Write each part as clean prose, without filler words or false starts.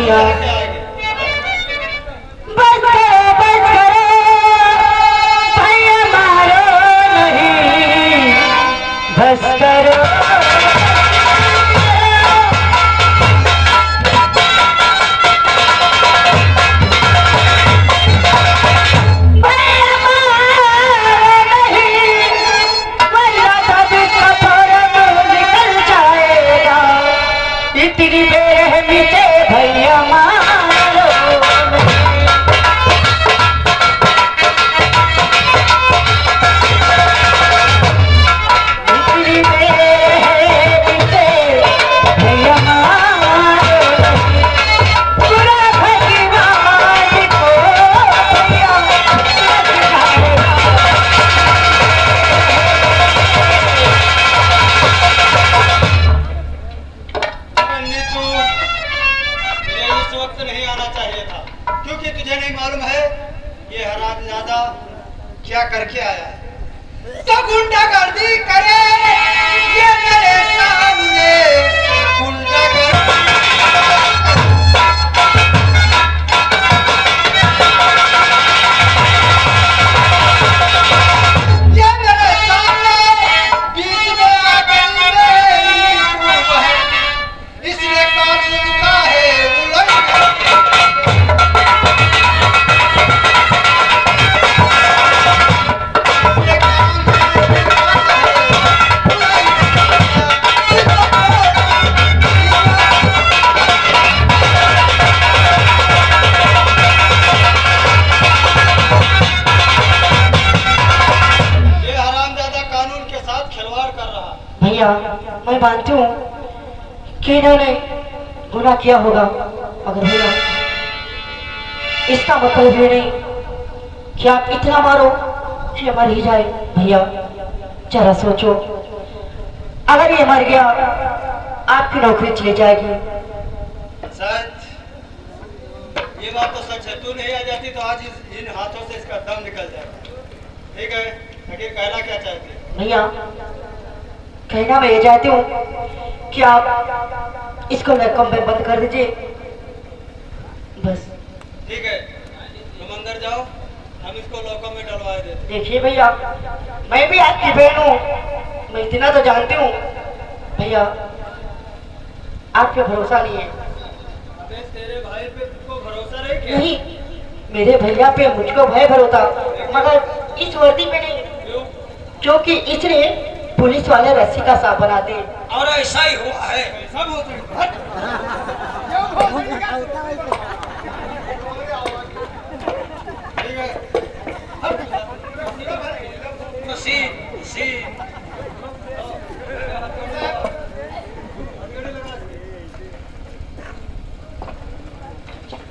भैया। बस करो भैया, मारो नहीं, बस करो। इतनी बेरहमी से भैया मारो, इतनी बेरहमी से भैया मारो, पूरा भगवान को भैया नहीं आना चाहिए था, क्योंकि तुझे नहीं मालूम है ये हरामजादा क्या करके आया है। तो गुंडागर्दी करे ये मेरे सामने, गुंडागर्दी ये मेरे सामने बीच में आ गई मेरी खूब है, इसने काट चुका है भैया। मैं मानती हूँ कि इन्होंने गुनाह किया होगा, मगर भैया इसका मतलब ये नहीं कि आप इतना मारो कि मर ही जाए। भैया जरा सोचो, अगर ये मर गया आपकी नौकरी चली जाएगी। सच, ये बात तो सच है। तू नहीं आ जाती तो आज इन हाथों से इसका दम निकल जाएगा। ठीक है, आखिर कहना क्या चाहती है? भैया कहना मैं ये चाहती हूँ कि आप इसको लैपटॉप में बंद कर दीजिए बस। ठीक है, तुम अंदर जाओ, हम इसको लॉकर में डलवा देते। देखिए भैया, मैं भी आपकी बहन हूँ, मैं इतना तो जानती हूँ भैया आप पे भरोसा नहीं है। अबे तेरे भाई पे तुमको भरोसा नहीं क्या? नहीं, मेरे भैया पे मुझको भय भरोसा, मगर इस वर्दी पे नहीं। क्यों? क्योंकि इसने पुलिस वाले रस्सी का सांप बना दिए। और ऐसा ही हुआ है। सब होते हैं। ठीक है,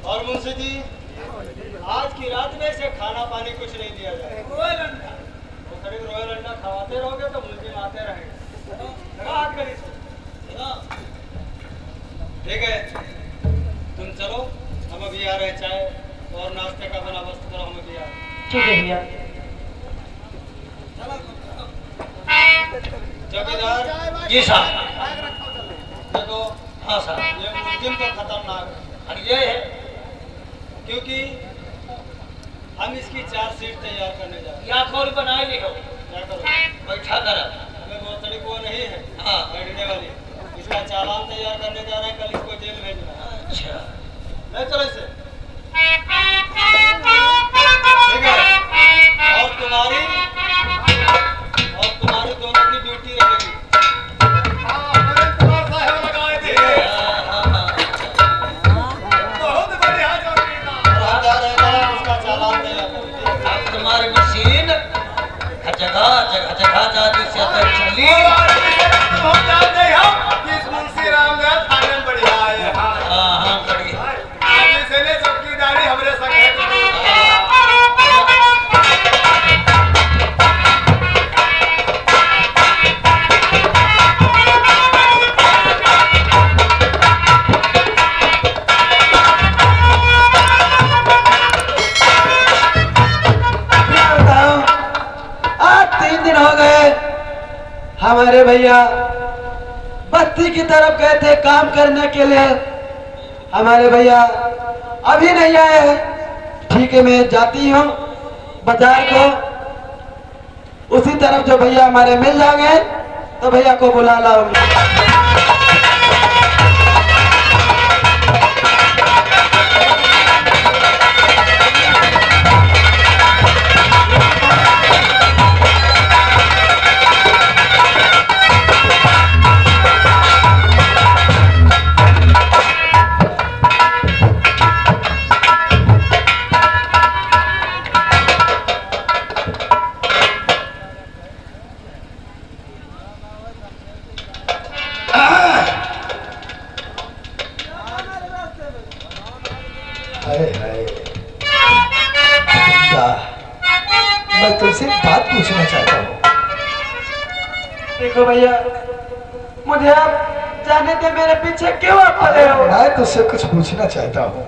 और मुंशी जी, आज की रात में से खाना पानी कुछ नहीं दिया जाए। रोयल अंडा खवाते रहोगे तो मुल्जिम आते रहेंगे। ठीक है, तुम चलो, हम अभी आ रहे। चाय और नाश्ते का बंदोबस्त करो, हम अभी आ रहे। ठीक है भैया। चौकीदार जी साहब। देखो, हाँ साहब। ये मुल्जिम तो खतरनाक है, और ये है क्योंकि हम इसकी चार्जशीट तैयार करने जा रहे हैं। या खोल बनाए लिखो, क्या करो? बैठा कर। हमें बहुत तरीक वो नहीं है हाँ। बैठने वाली, इसका चालान तैयार करने जा रहे हैं, कल इसको जेल भेजना है। अच्छा, नहीं चलो इसे। ठीक है, और तुम्हारी दोनों की ड्यूटी रहेगी। तुम्हारी मशीन जगह जगह जगह जाती से चली। मुंशी रामदास थाने में बढ़िया है। हाँ बढ़िया। चौकीदारी हमरे संग है। हमारे भैया बस्ती की तरफ गए थे काम करने के लिए, हमारे भैया अभी नहीं आए हैं। ठीक है, मैं जाती हूँ बाजार को। उसी तरफ जो भैया हमारे मिल जाएंगे तो भैया को बुला लाऊंगी। मैं तुमसे बात पूछना चाहता हूँ। देखो भैया, मुझे आप जाने दे, मेरे पीछे क्यों आप पड़े हो? मैं तुझसे कुछ पूछना चाहता हूँ।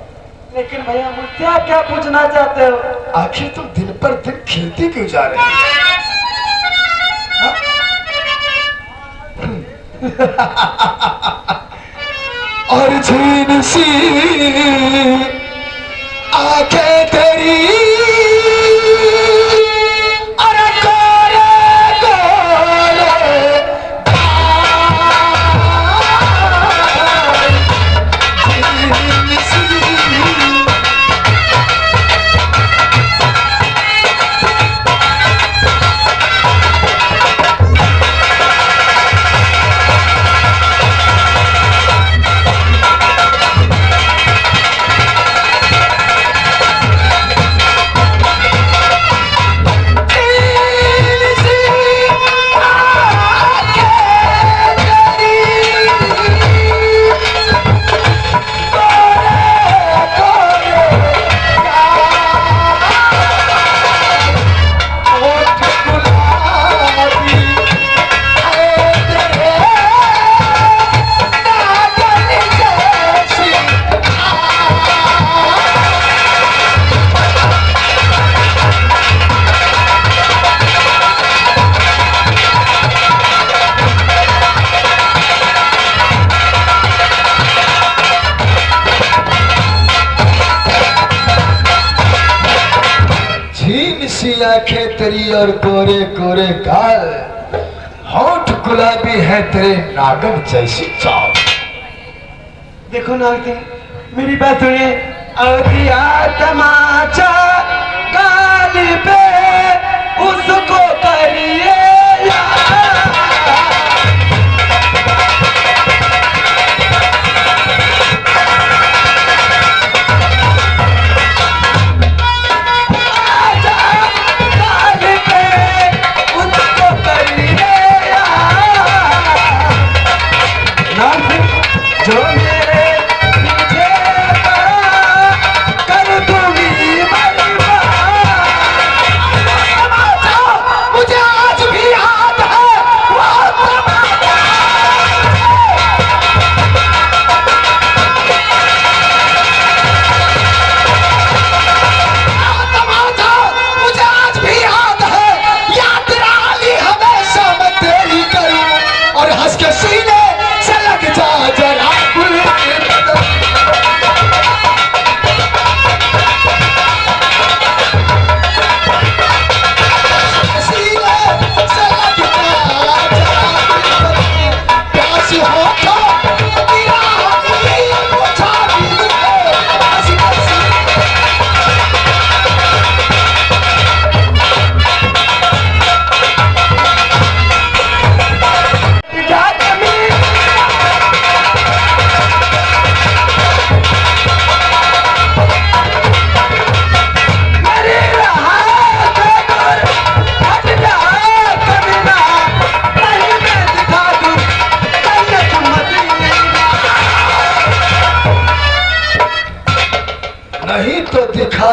लेकिन भैया मुझसे आप क्या पूछना चाहते हो? आखिर तुम दिन पर दिन खिलती क्यों जा रही हो? और झीन सी आंखें तेरी आंखें तेरी और गोरे गोरे गाल, होठ गुलाबी है तेरे नागन जैसी चाल। देखो नागती, मेरी बात सुनिए। दिया तमाचा गाल पे उसको करिए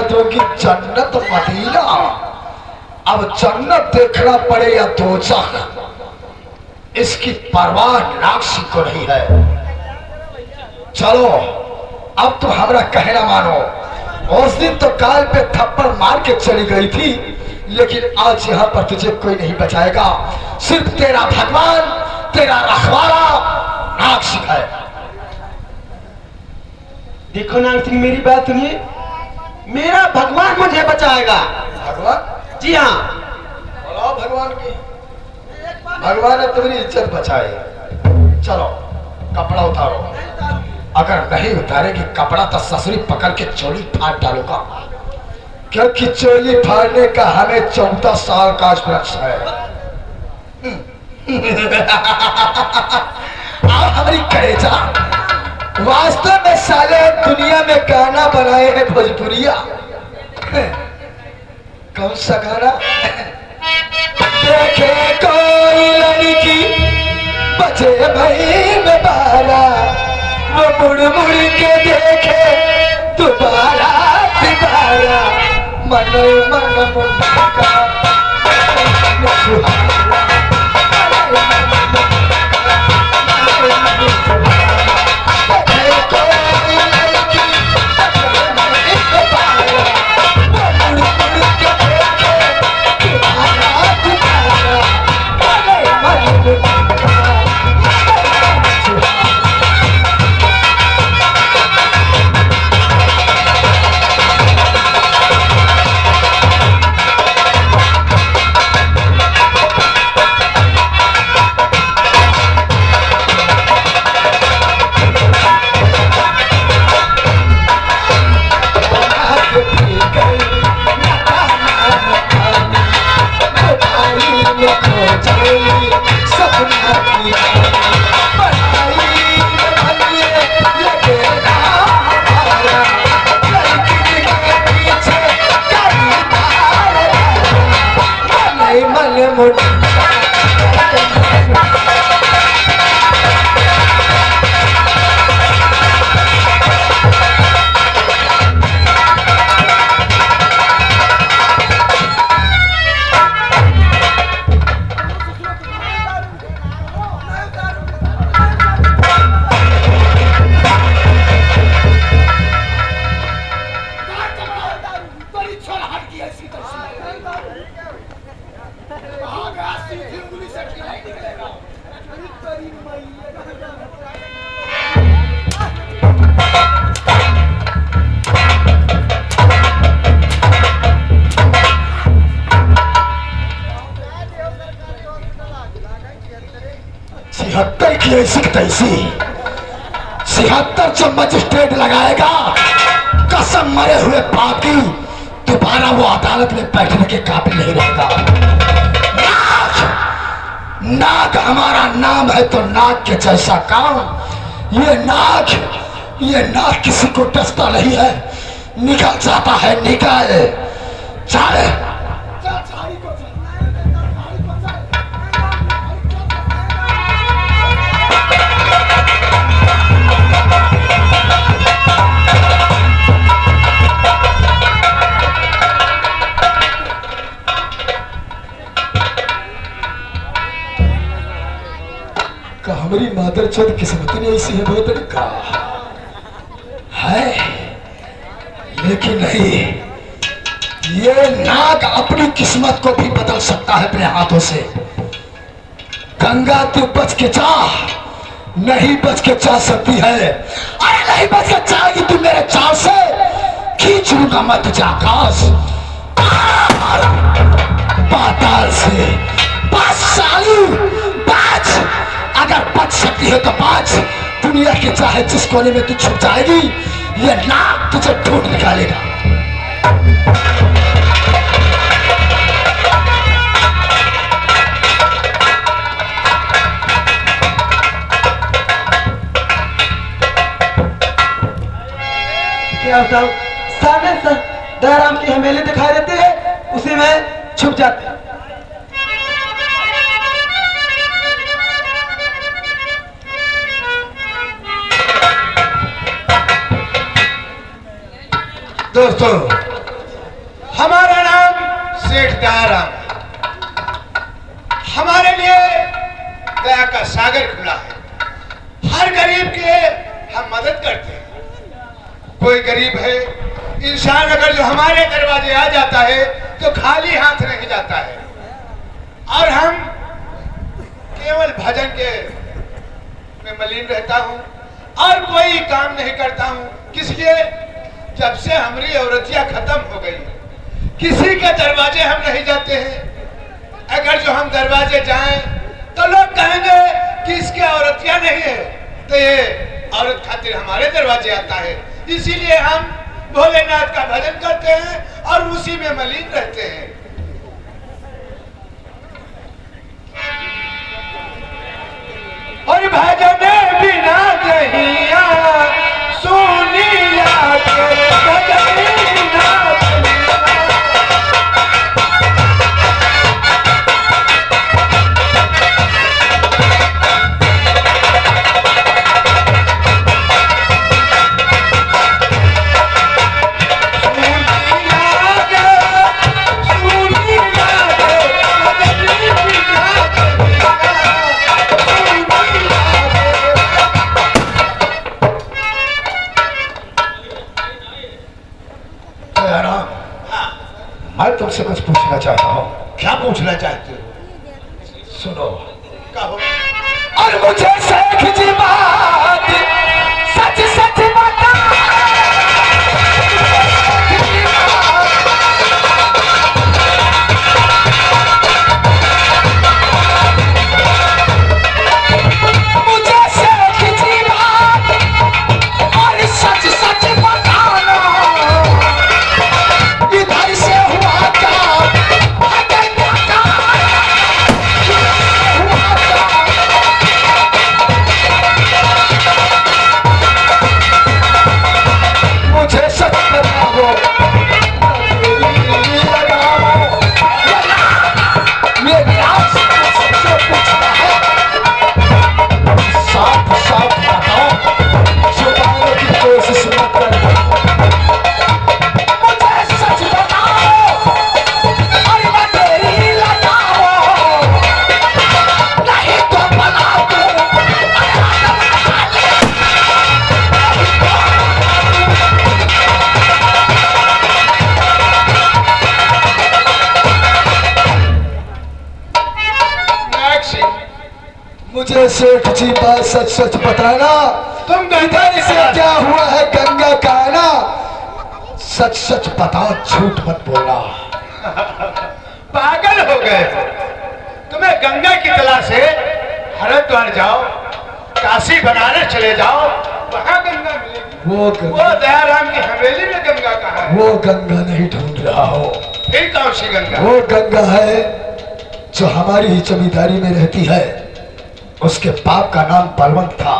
दोगी जन्नत मदीना। अब जन्नत देखना पड़े या दोज़ख, इसकी परवाह नाक्सी को नहीं है। चलो अब तो हमारा कहना मानो। उस दिन तो काल पे थप्पड़ मार के चली गई थी, लेकिन आज यहाँ पर तुझे कोई नहीं बचाएगा। सिर्फ तेरा भगवान, तेरा रखवाला नाक्सी है। देखो नाग सिंह, मेरी बात सुनिए। मेरा भगवान मुझे बचाएगा। भगवान? जी हाँ। बोलो भगवान की। भगवान ने तुम्हारी इज्जत बचाई। चलो कपड़ा उतारो। अगर नहीं उतारेगी कपड़ा तो ससुरी पकड़ के चोली फाड़ डालूंगा, क्योंकि चोली फाड़ने का हमें 14 साल का एक्सपीरियंस है। आप हमारी कलेजा। वास्तव में साले दुनिया में गाना बनाए हैं भोजपुरिया। कौन सा गाना? देखे कोई लड़की बचे भई में बारा, वो मुड़ मुड़ के देखे दोबारा दोबारा, मन मन मुंडा ऐसी तैसी 76 चम्मच स्टेट लगाएगा, कसम मरे हुए बाकी दोबारा वो अदालत में बैठने के काबिल नहीं रहेगा। नाक हमारा नाम है तो नाक के जैसा काम। ये नाक किसी को डसता नहीं है, निकल जाता है निकल चाहे। हमारी मादर चंद किस्मत ने ऐसी है बहुत का है, लेकिन नहीं, ये नाग अपनी किस्मत को भी बदल सकता है अपने हाथों से। गंगा तू बच के जा, नहीं बच के जा सकती है। अरे नहीं बच के जाएगी तू मेरे चाव से, खींच लूंगा मैं तुझे आकाश पाताल से। बस सालू बच, अगर बच सकती है तो बच। दुनिया के चाहे जिस कोने में तू छुप जाएगी, ये नाग तुझे ढूंढ निकालेगा। क्या बताऊं, सामने से दयाराम की हवेली दिखाई देती है, उसी में छुप जाते हैं। दोस्तों, हमारा नाम सेठ दयाराम। हमारे लिए दया का सागर खुला है। हर गरीब के हम मदद करते हैं। कोई गरीब है इंसान अगर जो हमारे दरवाजे आ जाता है तो खाली हाथ नहीं जाता है। और हम केवल भजन के में मलिन रहता हूँ, और कोई काम नहीं करता हूँ। किस लिए? जब से हमारी औरतियाँ खत्म हो गई, किसी के दरवाजे हम नहीं जाते हैं। अगर जो हम दरवाजे जाएं तो लोग कहेंगे कि इसके औरतियाँ नहीं है, तो ये औरत खातिर हमारे दरवाजे आता है। इसीलिए हम भोलेनाथ का भजन करते हैं और उसी में मलिन रहते हैं। और भजन बिना दहिया सुनिया के भजन बिना मैं तुमसे कुछ पूछना चाहता हूँ। क्या पूछना चाहते हो? सुनो। कहो। और मुझे शेख जी बात सच सच बता। मुझे शेख जी बात और सच सच बताना, इधर से हुआ क्या मुझे सच बताओ, ये नाच सबसे पूछना है। साफ साफ बताओ, छुपाने की कोशिश मत करना। मुझे सच बताओ और मैं तेरी लगाओ, नहीं तो बना दूं। मुझे सेठ जी बात सच सच बताना, तुम इधर से क्या हुआ है गंगा का आना। सच सच बताओ, झूठ मत बोलना। पागल हो गए हो? तुम्हें गंगा की तलाश से हरिद्वार जाओ, काशी बनारस चले जाओ, वहां गंगा मिलेगी। वो दयाराम की हवेली में गंगा कहाँ है? वो गंगा नहीं ढूंढ रहा हो। फिर कौन सी गंगा? वो गंगा है जो हमारी ही जमींदारी में रहती है। उसके बाप का नाम बलवंत था,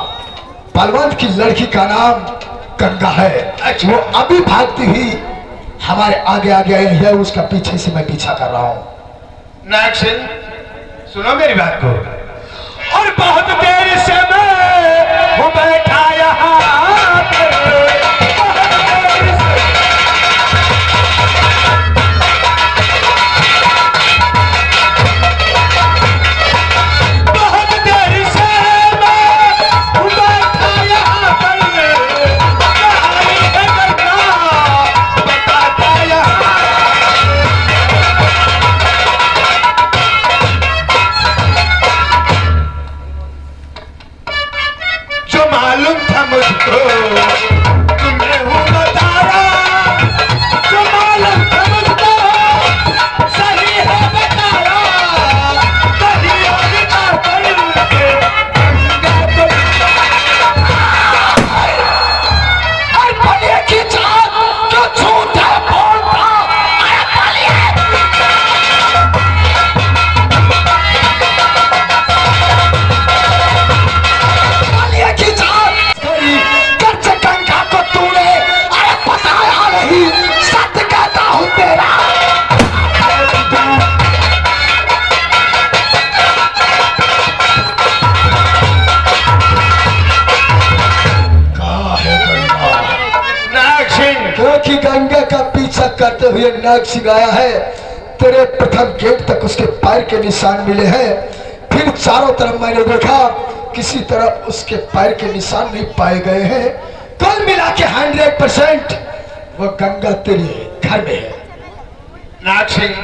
बलवंत की लड़की का नाम गंगा है। अच्छा। वो अभी भागती हुई हमारे आगे आगे आई है, उसका पीछे से मैं पीछा कर रहा हूँ। नाग सिंह, सुनो मेरी बात को। और बहुत देर से मैं हूँ बैठा यहाँ पे, बहुत देर से मैं हूँ बैठा यहाँ पर, कहानी है गंगा बताता यहाँ। जो मालूम था मुझको तुम्हें हूँ बताया, जो मालूम था मुझको सही है बताया। कहीं और ना करके गंगा को और बलिए की जान जो झूठ है बोलता, अरे बलिए। बलिए की जान कच्चे गंगा को तूने अरे बताया नहीं, सत्य कहता हूँ तेरा। कहाँ है गंगा? नाग सिंह, क्योंकि गंगा का पीछा करते हुए नाग सिंह आया है। तेरे प्रथम गेट तक उसके पैर के निशान मिले हैं, फिर चारों तरफ मैंने देखा, किसी तरह उसके पैर के निशान नहीं पाए गए हैं। कुल मिला के 100% वो गंगा तेरे घर में है। नाग सिंह,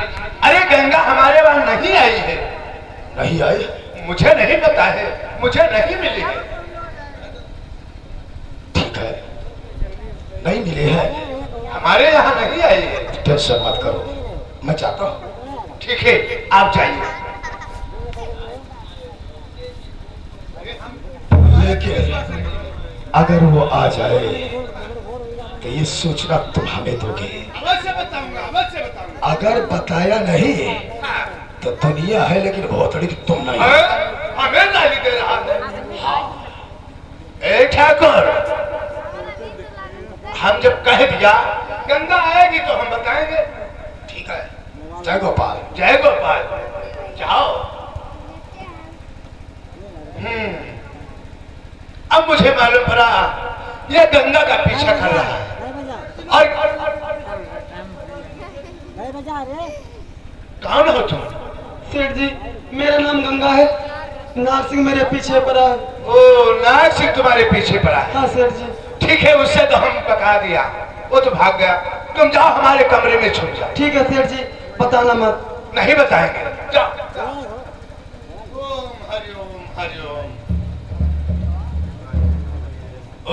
अरे गंगा हमारे वहां नहीं आई है। नहीं आई? मुझे नहीं पता है, मुझे नहीं मिली है। नहीं मिले हैं। हमारे यहाँ नहीं आई है। टेंशन मत करो, मैं चाहता हूँ। ठीक है, आप जाइए। लेकिन अगर वो आ जाए तो ये सूचना तुम हमें दोगे? अवश्य बताऊंगा, अवश्य बताऊंगा। अगर बताया नहीं हाँ। तो दुनिया है लेकिन भोतड़ी की तुम नहीं। हमें गाली दे रहा है। ए ठाकुर, हम जब कह दिया गंगा आएगी तो हम बताएंगे। ठीक है। जय गोपाल। जय गोपाल। जाओ। अब मुझे मालूम पड़ा ये गंगा का पीछा कर रहा है। और कौन हो तुम? सेठ जी, मेरा नाम गंगा है। नाग सिंह मेरे पीछे पड़ा है। ओ, नाग सिंह तुम्हारे पीछे पड़ा है। हाँ सेठ जी। ठीक है, उससे तो हम पका दिया, वो तो भाग गया। तुम जाओ हमारे कमरे में छुप जाओ। ठीक है सेठ जी, बताना मत। नहीं बताएंगे, जाओ। ओम हरिओम हरिओम।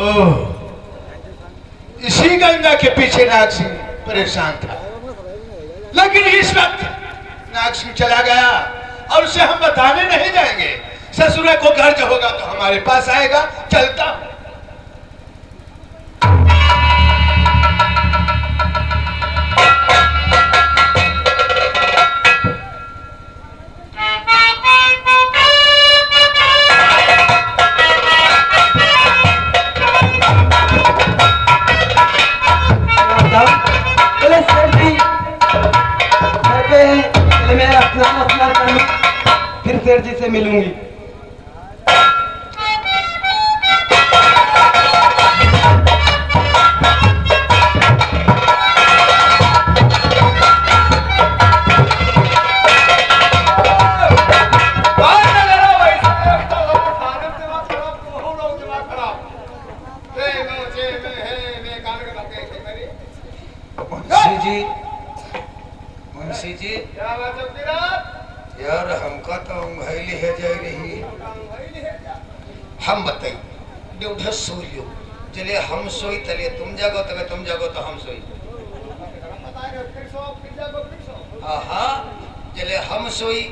ओह, इसी गंगा के पीछे नाग सिंह परेशान था, लेकिन इस वक्त नाग सिंह चला गया और उसे हम बताने नहीं जाएंगे। ससुर को गर्ज होगा तो हमारे पास आएगा। चलता हूं। बोले सेठ जी, घर पे हैं, पहले मैं स्नान कर लूं, फिर सेठ जी से मिलूंगी। मुंशी जी, यार हमका तो उंघैली है जा रही। हम बताई ड्यूढ़ सोइयो, जले हम सोई तले तुम जागो, तबे तुम जागो तो हम सोई। आहा, जले हम सोई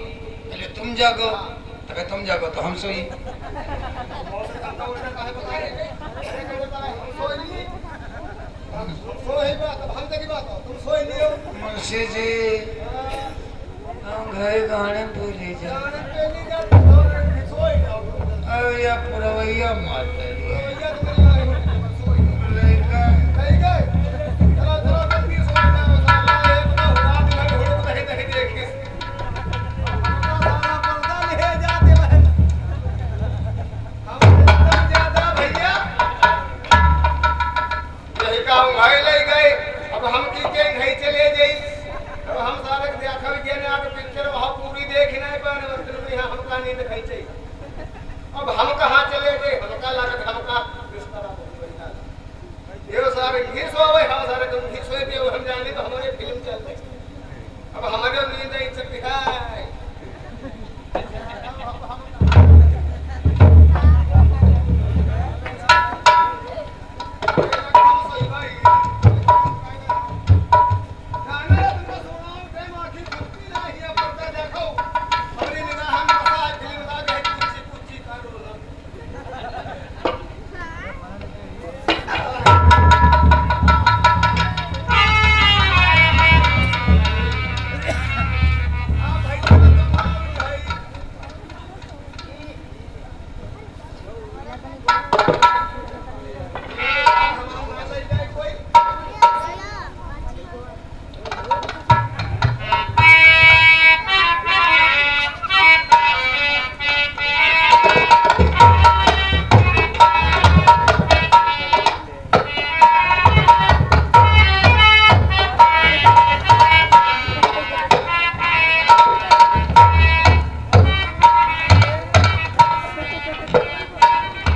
तले तुम जागो, तबे तुम जागो तो हम सोई। मुंशी जी, घर गाने भूले जा। या पुरवैया मारता अब हम कहाँ चले गए? हमका लागत हमका ये सारे घिस हो गए, हम सारे तुम घिस हुए थे, हम जाने तो हमारे फिल्म चल रही। अब हमारे नींद नहीं सकती है।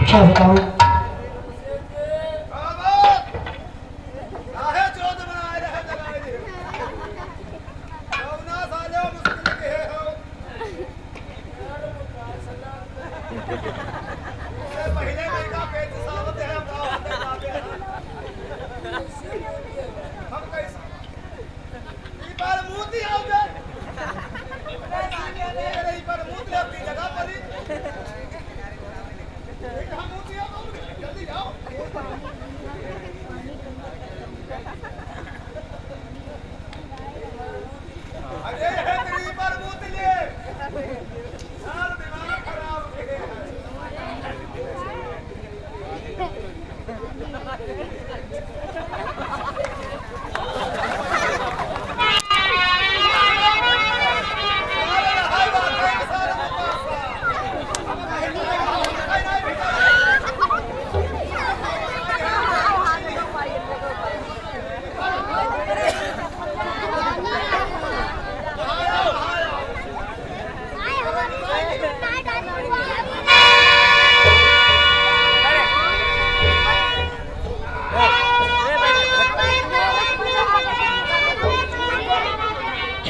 क्या बताऊं?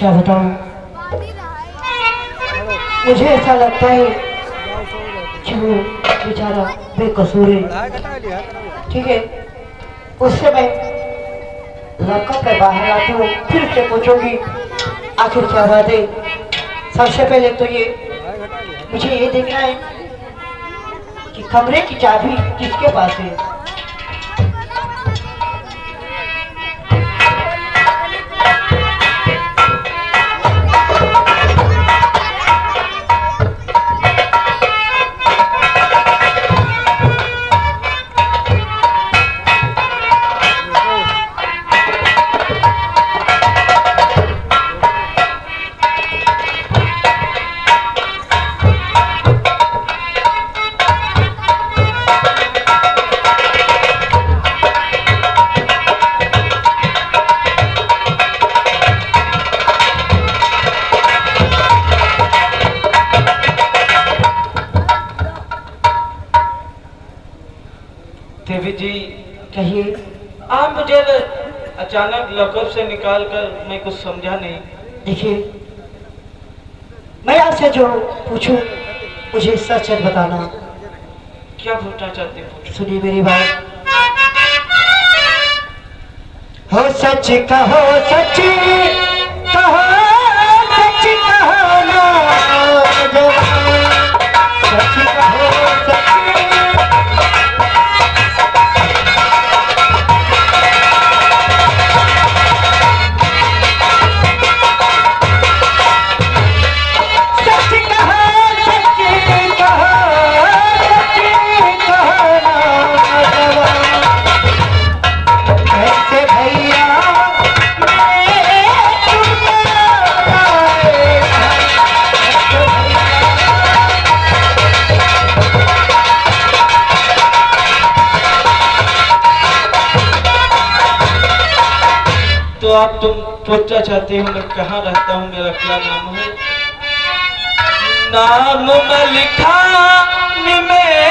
क्या बताऊं, मुझे ऐसा लगता है कि वो बेचारा बेकसूर है। ठीक है, उससे मैं लॉकअप पे बाहर आती हूँ, फिर से पूछूंगी आखिर क्या बात है। सबसे पहले तो ये मुझे ये देखना है कि कमरे की चाबी किसके पास है। देवी जी, कहिए। आप मुझे अचानक लॉकअप से निकाल कर, मैं कुछ समझा नहीं। देखिए, मैं आपसे जो पूछूं मुझे सच सच बताना। क्या पूछना चाहते हो? सुनिए मेरी बात। हो सच कहो, सच कहो, सच कहो ना जवान, सच कहो सच। तो आप तुम पूछना चाहते हो मैं कहाँ रहता हूँ, मेरा क्या नाम है? नाम मैं लिखा में